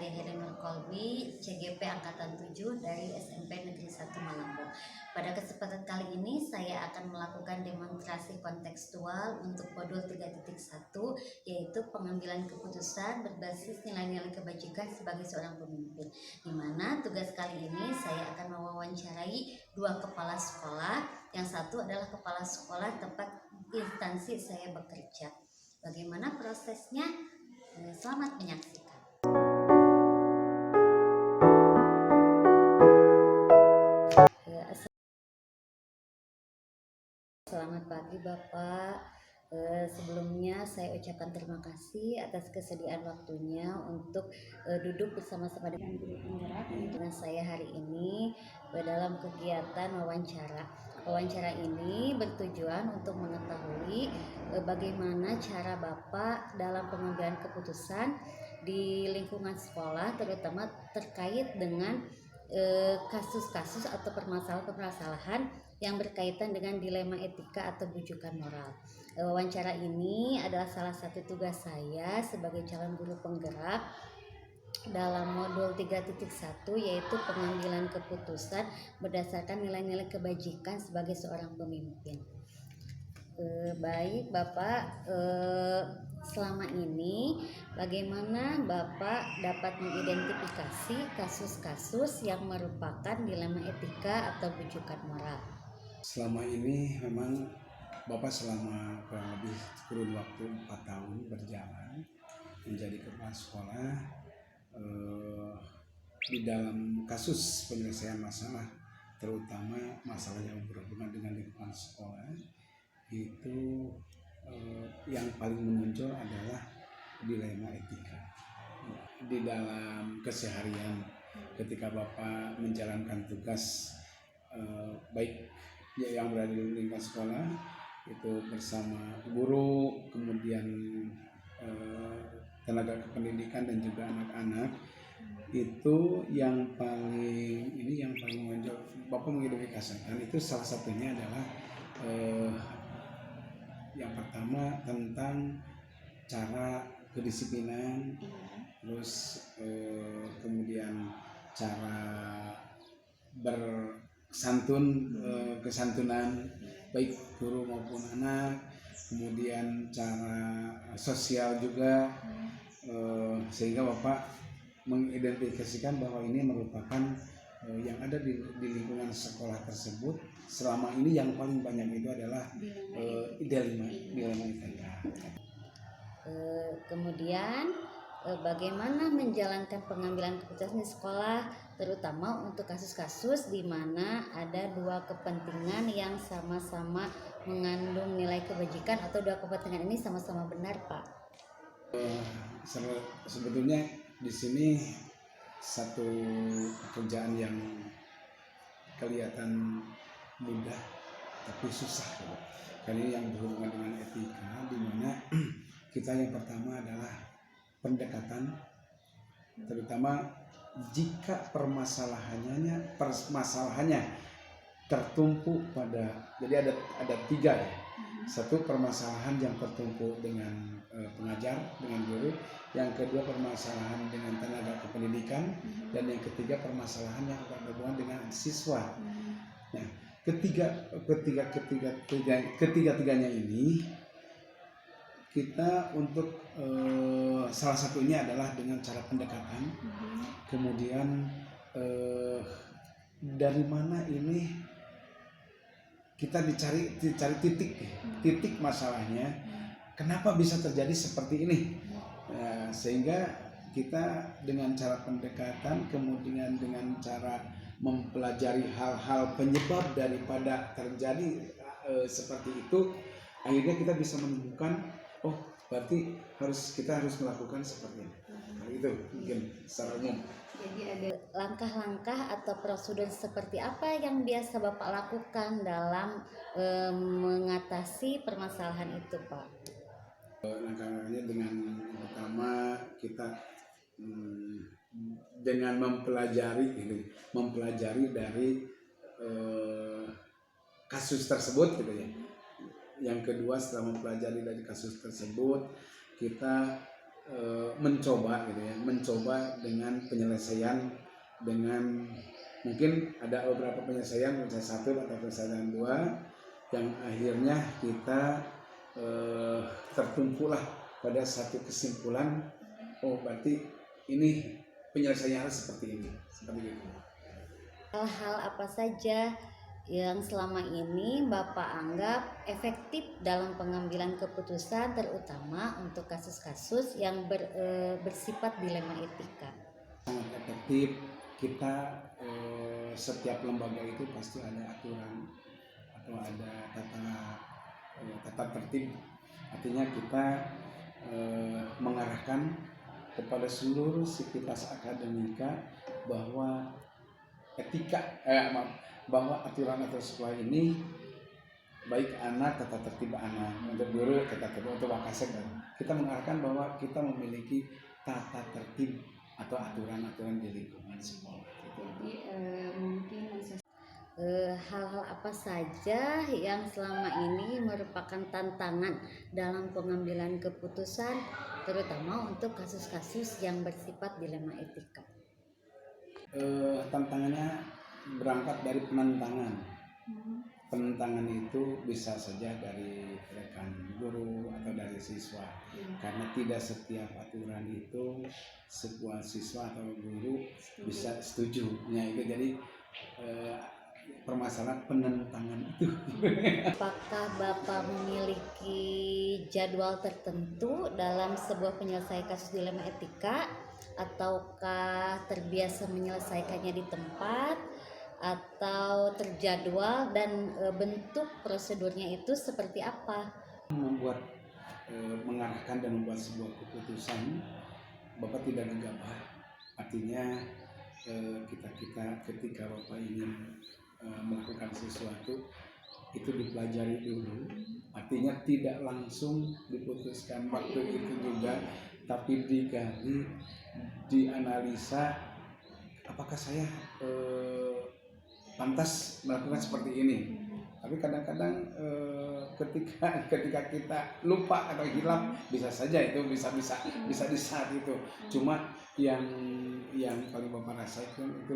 saya Helen Kolbi, CGP Angkatan 7 dari SMP Negeri 1 Malambo. Pada kesempatan kali ini saya akan melakukan demonstrasi kontekstual untuk modul 3.1, yaitu pengambilan keputusan berbasis nilai-nilai kebajikan sebagai seorang pemimpin. Di mana tugas kali ini saya akan mewawancarai dua kepala sekolah. Yang satu adalah kepala sekolah tempat instansi saya bekerja. Bagaimana prosesnya? Selamat menyaksikan. Selamat pagi Bapak. Sebelumnya saya ucapkan terima kasih atas kesediaan waktunya untuk duduk bersama-sama dengan guru penggerak dengan saya hari ini dalam kegiatan wawancara. Wawancara ini bertujuan untuk mengetahui bagaimana cara Bapak dalam pengambilan keputusan di lingkungan sekolah, terutama terkait dengan kasus-kasus atau permasalahan-permasalahan yang berkaitan dengan dilema etika atau bujukan moral. Wawancara ini adalah salah satu tugas saya sebagai calon guru penggerak dalam modul 3.1, yaitu pengambilan keputusan berdasarkan nilai-nilai kebajikan sebagai seorang pemimpin. Baik Bapak, selama ini bagaimana Bapak dapat mengidentifikasi kasus-kasus yang merupakan dilema etika atau bujukan moral? Selama ini memang Bapak selama kurang lebih kurun waktu 4 tahun berjalan menjadi kepala sekolah di dalam kasus penyelesaian masalah, terutama masalah yang berhubungan dengan lingkungan sekolah, itu yang paling menonjol adalah dilema etika. Di dalam keseharian ketika Bapak menjalankan tugas baik yang berada di lingkungan sekolah itu bersama guru, kemudian tenaga kependidikan dan juga anak-anak, itu yang paling menonjol Bapak mengidentifikasikan itu salah satunya adalah yang pertama tentang cara kedisiplinan, terus kemudian cara kesantunan baik guru maupun anak, kemudian cara sosial juga, sehingga Bapak mengidentifikasikan bahwa ini merupakan yang ada di lingkungan sekolah tersebut selama ini yang paling banyak itu adalah dilema etika. Kemudian bagaimana menjalankan pengambilan keputusan di sekolah, terutama untuk kasus-kasus di mana ada dua kepentingan yang sama-sama mengandung nilai kebajikan atau dua kepentingan ini sama-sama benar, Pak? Sebetulnya di sini satu pekerjaan yang kelihatan mudah tapi susah, karena ini yang berhubungan dengan etika, di mana kita yang pertama adalah pendekatan, terutama jika permasalahannya tertumpu pada, jadi ada tiga ya. Satu, permasalahan yang tertumpu dengan pengajar, dengan guru. Yang kedua, permasalahan dengan tenaga kependidikan. Dan yang ketiga, permasalahan yang berhubungan dengan siswa. Nah, ketiga-tiganya ini kita untuk salah satunya adalah dengan cara pendekatan. Kemudian dari mana ini kita dicari titik masalahnya, kenapa bisa terjadi seperti ini, sehingga kita dengan cara pendekatan, kemudian dengan cara mempelajari hal-hal penyebab daripada terjadi seperti itu, akhirnya kita bisa menemukan, oh berarti kita harus melakukan seperti ini. Nah, itu mungkin secara umum. Jadi ada langkah-langkah atau prosedur seperti apa yang biasa Bapak lakukan dalam mengatasi permasalahan itu, Pak? Langkah-langkahnya dengan pertama kita dengan mempelajari dari kasus tersebut gitu ya. Yang kedua, setelah mempelajari dari kasus tersebut, kita mencoba gitu ya, mencoba dengan penyelesaian dengan mungkin ada beberapa penyelesaian satu atau penyelesaian dua yang akhirnya kita tertumpulah pada satu kesimpulan, oh berarti ini penyelesaiannya seperti ini, seperti itu. Hal-hal apa saja yang selama ini Bapak anggap efektif dalam pengambilan keputusan, terutama untuk kasus-kasus yang bersifat dilema etika? Sangat efektif. Kita setiap lembaga itu pasti ada aturan atau ada tata tertib. Artinya kita mengarahkan kepada seluruh sivitas akademika bahwa bahwa aturan-aturan sekolah ini baik anak tata tertib anak, untuk guru tata tertib, untuk wakasek, kita mengarahkan bahwa kita memiliki tata tertib atau aturan-aturan di lingkungan sekolah. Jadi mungkin hal-hal apa saja yang selama ini merupakan tantangan dalam pengambilan keputusan, terutama untuk kasus-kasus yang bersifat dilema etika? Tantangannya berangkat dari penentangan. Penentangan itu bisa saja dari rekan guru atau dari siswa, karena tidak setiap aturan itu sebuah siswa atau guru bisa setuju. Itu jadi permasalahan penentangan itu. Apakah Bapak memiliki jadwal tertentu dalam sebuah penyelesaian kasus dilema etika, ataukah terbiasa menyelesaikannya di tempat, atau terjadwal, dan bentuk prosedurnya itu seperti apa? Mengarahkan dan membuat sebuah keputusan, Bapak tidak gegabah. Artinya kita ketika Bapak ingin melakukan sesuatu itu dipelajari dulu, artinya tidak langsung diputuskan waktu itu juga, tapi digali, dianalisa, apakah saya pantas melakukan seperti ini. Tapi kadang-kadang ketika kita lupa atau hilang, bisa saja itu bisa di saat itu. Cuma yang paling Bapak rasakan itu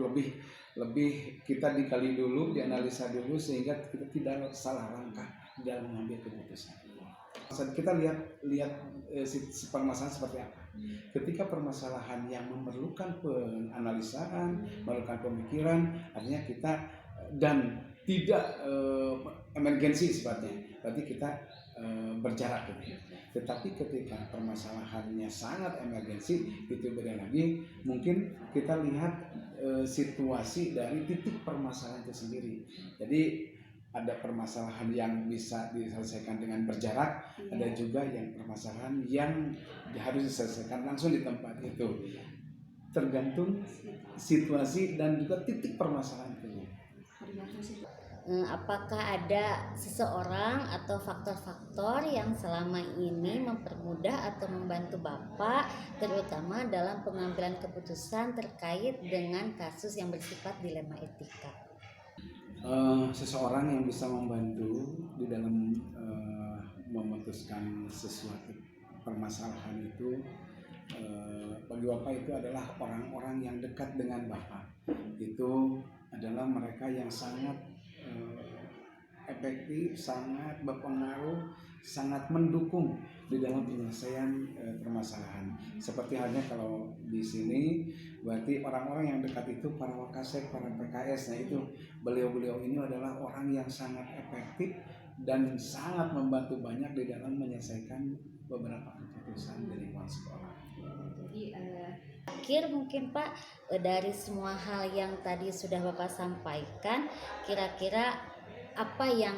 lebih kita dikali dulu, dianalisa dulu, sehingga kita tidak salah langkah dalam mengambil keputusan. Kita lihat permasalahan seperti apa. Ketika permasalahan yang memerlukan penganalisaan, memerlukan pemikiran, artinya kita dan tidak emergensi sifatnya, berarti kita berjarak gitu. Tetapi ketika permasalahannya sangat emergensi, itu beda lagi. Mungkin kita lihat situasi dari titik permasalahan itu sendiri. Jadi ada permasalahan yang bisa diselesaikan dengan berjarak, ada juga yang permasalahan yang harus diselesaikan langsung di tempat itu. Tergantung situasi dan juga titik permasalahan itu. Apakah ada seseorang atau faktor-faktor yang selama ini mempermudah atau membantu Bapak, terutama dalam pengambilan keputusan terkait dengan kasus yang bersifat dilema etika? Seseorang yang bisa membantu di dalam memutuskan sesuatu permasalahan itu, bagi Bapak itu adalah orang-orang yang dekat dengan Bapak. Itu adalah mereka yang sangat efektif, sangat berpengaruh, sangat mendukung di dalam penyelesaian permasalahan. Seperti halnya kalau di sini, berarti orang-orang yang dekat itu para wakasek, para PKS. Nah itu beliau-beliau ini adalah orang yang sangat efektif dan sangat membantu banyak di dalam menyelesaikan beberapa keputusan di lingkungan sekolah. Jadi akhir mungkin Pak, dari semua hal yang tadi sudah Bapak sampaikan, kira-kira apa yang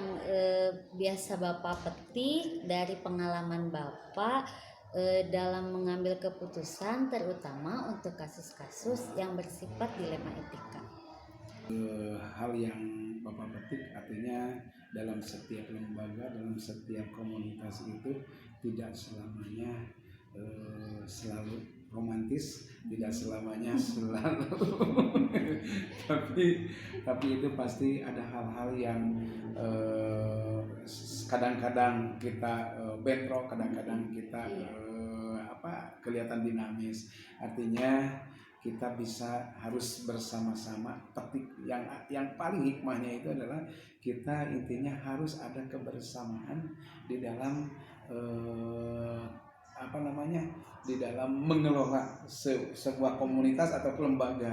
biasa Bapak petik dari pengalaman Bapak dalam mengambil keputusan, terutama untuk kasus-kasus yang bersifat dilema etika? Hal yang Bapak petik artinya dalam setiap lembaga, dalam setiap komunitas itu tidak selamanya selalu romantis, tidak selamanya selalu tapi itu pasti ada hal-hal yang kadang-kadang kita bentrok, kadang-kadang kita kelihatan dinamis. Artinya kita harus bersama-sama petik. Yang paling hikmahnya itu adalah kita intinya harus ada kebersamaan di dalam di dalam mengelola sebuah komunitas atau lembaga.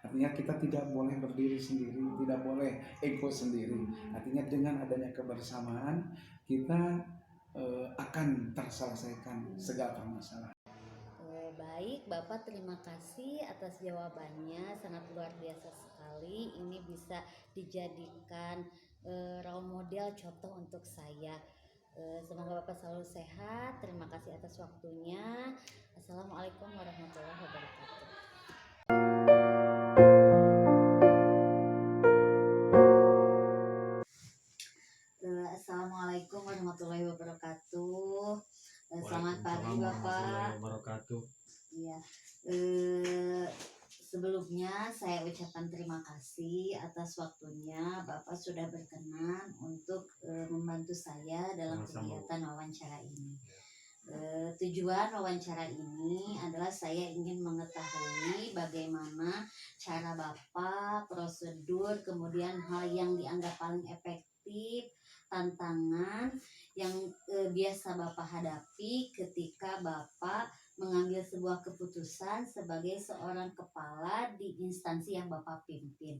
Artinya kita tidak boleh berdiri sendiri, tidak boleh ego sendiri. Artinya dengan adanya kebersamaan kita akan terselesaikan segala masalah. Baik, Bapak, terima kasih atas jawabannya, sangat luar biasa sekali. Ini bisa dijadikan role model, contoh untuk saya. Semoga Bapak selalu sehat. Terima kasih atas waktunya. Assalamualaikum warahmatullahi wabarakatuh. Assalamualaikum warahmatullahi wabarakatuh. Selamat pagi Bapak. Wabarakatuh. Iya. Sebelumnya saya ucapkan terima kasih atas waktunya. Bapak sudah berkenan untuk membantu saya dalam kegiatan wawancara ini. Tujuan wawancara ini adalah saya ingin mengetahui bagaimana cara Bapak, prosedur, kemudian hal yang dianggap paling efektif, tantangan yang biasa Bapak hadapi ketika Bapak mengambil sebuah keputusan sebagai seorang kepala di instansi yang Bapak pimpin.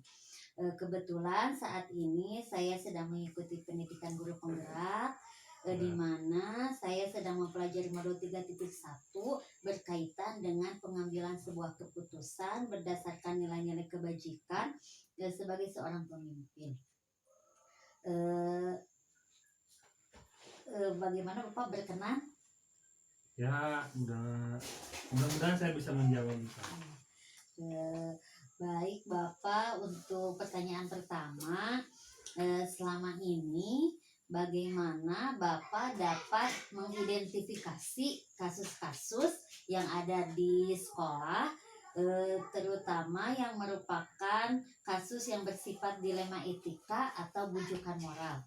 Kebetulan saat ini saya sedang mengikuti pendidikan guru penggerak, di mana saya sedang mempelajari modul 3.1 berkaitan dengan pengambilan sebuah keputusan berdasarkan nilai-nilai kebajikan sebagai seorang pemimpin. Bagaimana Bapak, berkenan? Ya, mudah-mudahan saya bisa menjawab. Baik Bapak, untuk pertanyaan pertama, selama ini bagaimana Bapak dapat mengidentifikasi kasus-kasus yang ada di sekolah, terutama yang merupakan kasus yang bersifat dilema etika atau bujukan moral?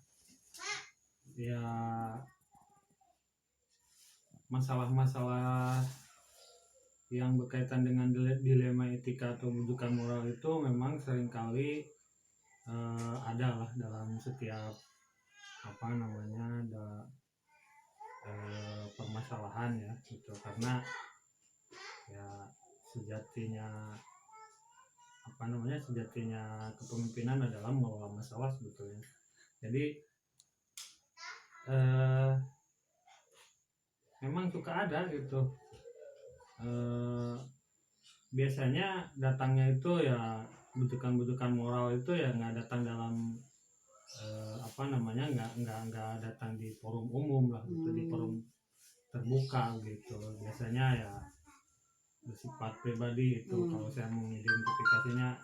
Ya, masalah-masalah yang berkaitan dengan dilema etika atau bujukan moral itu memang seringkali ada lah dalam setiap permasalahan ya gitu. Karena ya sejatinya kepemimpinan adalah mengelola masalah sebetulnya. Jadi memang suka ada gitu. Biasanya datangnya itu ya bujukan-bujukan moral itu ya nggak datang dalam nggak datang di forum umum lah gitu, di forum terbuka gitu. Biasanya ya bersifat pribadi itu. Kalau saya mengidentifikasinya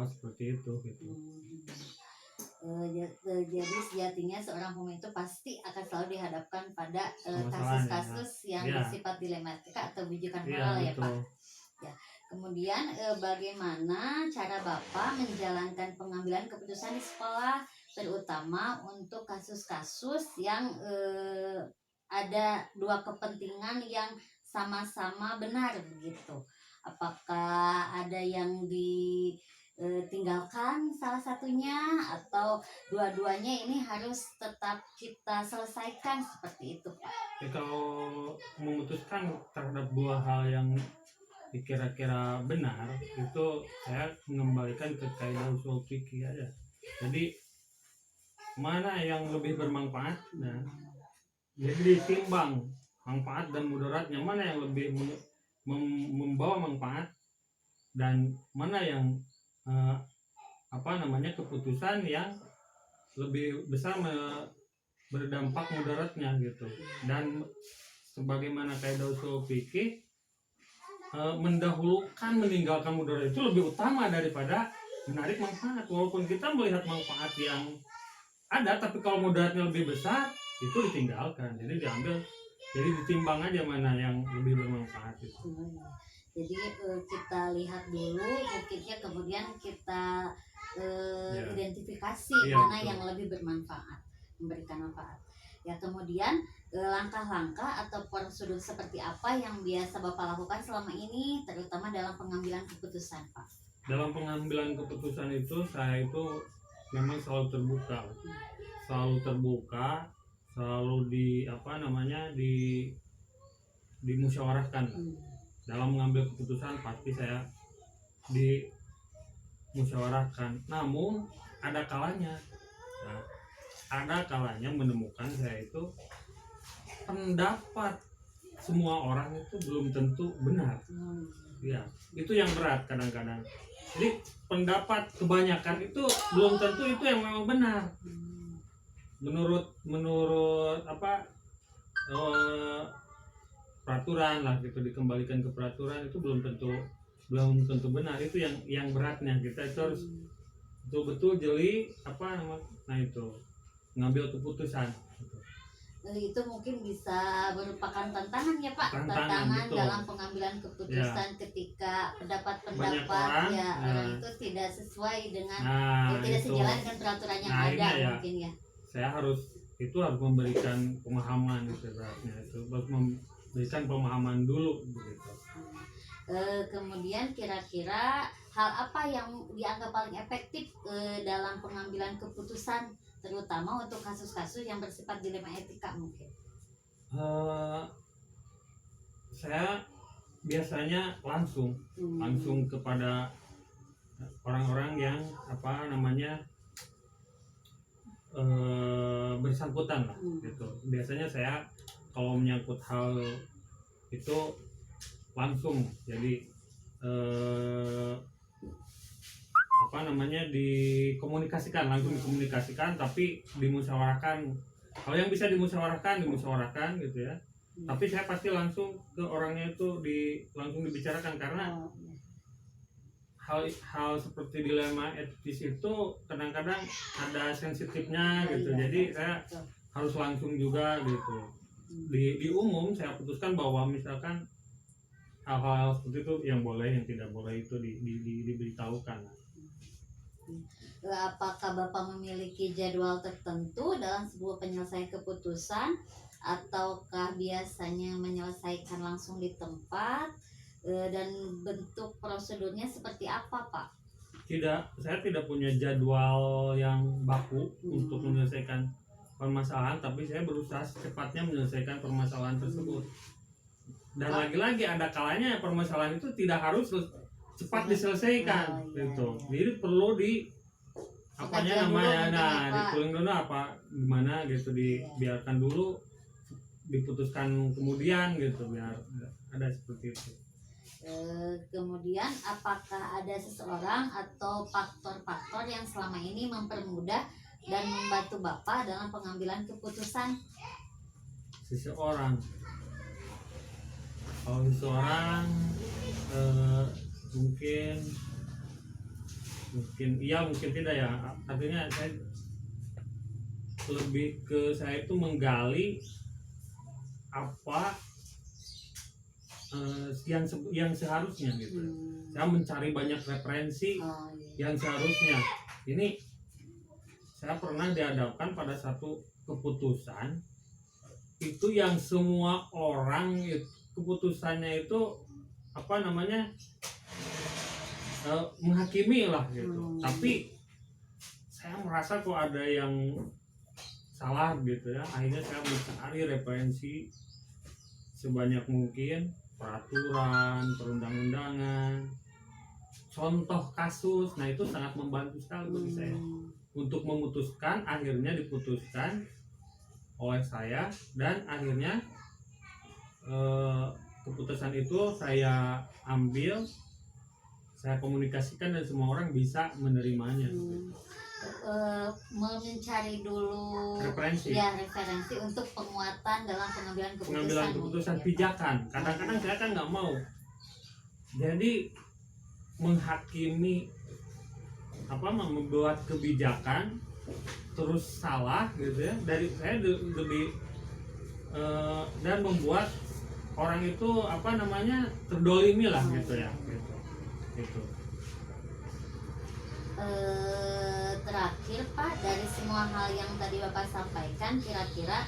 seperti itu gitu. Jadi sejatinya seorang pemimpin itu pasti akan selalu dihadapkan pada kasus-kasus yang bersifat dilematika atau bujukan moral ya Pak. Ya. Kemudian bagaimana cara Bapak menjalankan pengambilan keputusan di sekolah, terutama untuk kasus-kasus yang ada dua kepentingan yang sama-sama benar begitu? Apakah ada yang ditinggalkan salah satunya, atau dua-duanya ini harus tetap kita selesaikan seperti itu Pak? Ya, kalau memutuskan terhadap dua hal yang kira-kira benar itu saya mengembalikan ke kaidah usul fikih aja. Jadi mana yang lebih bermanfaat, nah jadi ditimbang manfaat dan mudaratnya, mana yang lebih membawa manfaat dan mana yang keputusan yang lebih besar berdampak mudaratnya gitu. Dan sebagaimana kaidah usul fikih, mendahulukan meninggalkan mudarat itu lebih utama daripada menarik manfaat. Walaupun kita melihat manfaat yang ada, tapi kalau mudaratnya lebih besar itu ditinggalkan. Jadi ditimbang aja mana yang lebih bermanfaat itu. Jadi kita lihat dulu bukitnya, kemudian kita identifikasi mana yang lebih bermanfaat, memberikan manfaat. Ya, kemudian langkah-langkah atau prosedur seperti apa yang biasa Bapak lakukan selama ini, terutama dalam pengambilan keputusan, Pak? Dalam pengambilan keputusan itu saya itu memang selalu terbuka, selalu di apa namanya dimusyawarahkan. Dalam mengambil keputusan pasti saya dimusyawarahkan. Namun ada kalanya, menemukan saya itu pendapat semua orang itu belum tentu benar. Ya, itu yang berat kadang-kadang. Jadi pendapat kebanyakan itu belum tentu itu yang memang benar. Menurut apa peraturan lah gitu, dikembalikan ke peraturan itu belum tentu benar. Itu yang beratnya. Kita itu harus betul-betul jeli nah itu ngambil keputusan gitu. Itu mungkin bisa merupakan tantangan ya Pak, tantangan betul. dalam pengambilan keputusan ketika pendapat orang itu tidak sesuai dengan tidak sejalan dengan peraturan yang ada mungkin ya. Saya harus memberikan pemahaman itu beratnya, itu harus memberikan pemahaman dulu begitu. Kemudian kira-kira hal apa yang dianggap paling efektif dalam pengambilan keputusan, terutama untuk kasus-kasus yang bersifat dilema etika mungkin? Saya biasanya langsung kepada orang-orang yang bersangkutan lah gitu. Biasanya saya kalau menyangkut hal itu langsung, jadi dikomunikasikan, tapi dimusyawarahkan. Kalau yang bisa dimusyawarahkan gitu ya. Tapi saya pasti langsung ke orangnya itu langsung dibicarakan, karena hal seperti dilema etis itu kadang-kadang ada sensitifnya gitu. Jadi saya harus langsung juga gitu. Di umum saya putuskan bahwa misalkan hal-hal seperti itu yang boleh, yang tidak boleh itu diberitahukan. Apakah Bapak memiliki jadwal tertentu dalam sebuah penyelesaian keputusan, ataukah biasanya menyelesaikan langsung di tempat, dan bentuk prosedurnya seperti apa Pak? Tidak, saya tidak punya jadwal yang baku untuk menyelesaikan permasalahan, tapi saya berusaha secepatnya menyelesaikan permasalahan tersebut. Dan lagi-lagi ada kalanya permasalahan itu tidak harus cepat diselesaikan gitu. Jadi perlu dikuling dulu gimana gitu, dibiarkan dulu, diputuskan kemudian gitu, biar ada seperti itu. Kemudian apakah ada seseorang atau faktor-faktor yang selama ini mempermudah dan membantu Bapak dalam pengambilan keputusan? Kalau seseorang mungkin iya, mungkin tidak ya. Artinya saya itu menggali apa yang seharusnya gitu. Saya mencari banyak referensi yang seharusnya. Ini saya pernah dihadapkan pada satu keputusan itu yang semua orang keputusannya itu menghakimi lah gitu. Tapi saya merasa kok ada yang salah gitu ya. Akhirnya saya mencari referensi sebanyak mungkin, peraturan, perundang-undangan, contoh kasus. Nah itu sangat membantu sekali bagi saya untuk memutuskan. Akhirnya diputuskan oleh saya, dan akhirnya keputusan itu saya ambil, saya komunikasikan, dan semua orang bisa menerimanya. Mencari dulu referensi untuk penguatan dalam pengambilan keputusan pijakan. Kadang-kadang saya kan nggak mau jadi menghakimi, membuat kebijakan terus salah gitu ya. Dari saya lebih dan membuat orang itu terdolimi lah gitu ya gitu. Terakhir Pak, dari semua hal yang tadi Bapak sampaikan, kira-kira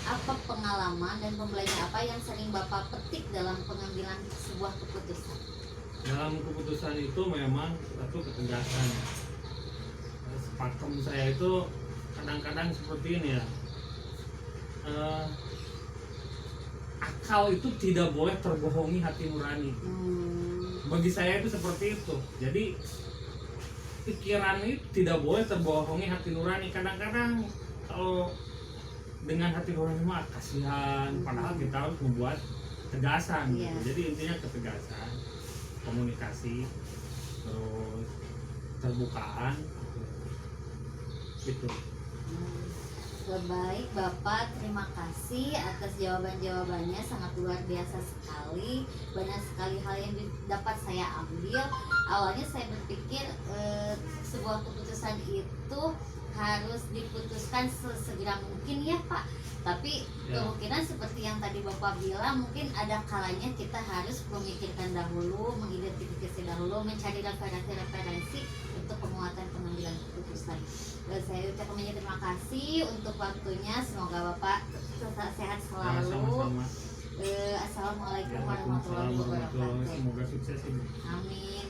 apa pengalaman dan pembelajaran apa yang sering Bapak petik dalam pengambilan sebuah keputusan? Dalam keputusan itu memang satu ketegasan. Pakem saya itu kadang-kadang seperti ini ya. Akal itu tidak boleh terbohongi hati nurani. Bagi saya itu seperti itu. Jadi pikiran itu tidak boleh terbohongi hati nurani. Kadang-kadang kalau dengan hati nurani mah kasihan, padahal kita harus membuat ketegasan. Iya. Jadi intinya ketegasan, komunikasi, terus terbukaan, gitu. Baik Bapak, terima kasih atas jawaban-jawabannya, sangat luar biasa sekali. Banyak sekali hal yang dapat saya ambil. Awalnya saya berpikir sebuah keputusan itu harus diputuskan sesegera mungkin ya Pak. Tapi Ya. kemungkinan seperti yang tadi Bapak bilang, mungkin ada kalanya kita harus memikirkan dahulu, mengidentifikasi dahulu, mencari referensi-referensi untuk penguatan pengambilan keputusan. Saya ucapkan banyak terima kasih untuk waktunya. Semoga Bapak tetap sehat selalu. Sama-sama. Assalamualaikum Waalaikumsalam warahmatullahi warahmatullahi wabarakatuh. wabarakatuh. Semoga sukses ini. Amin.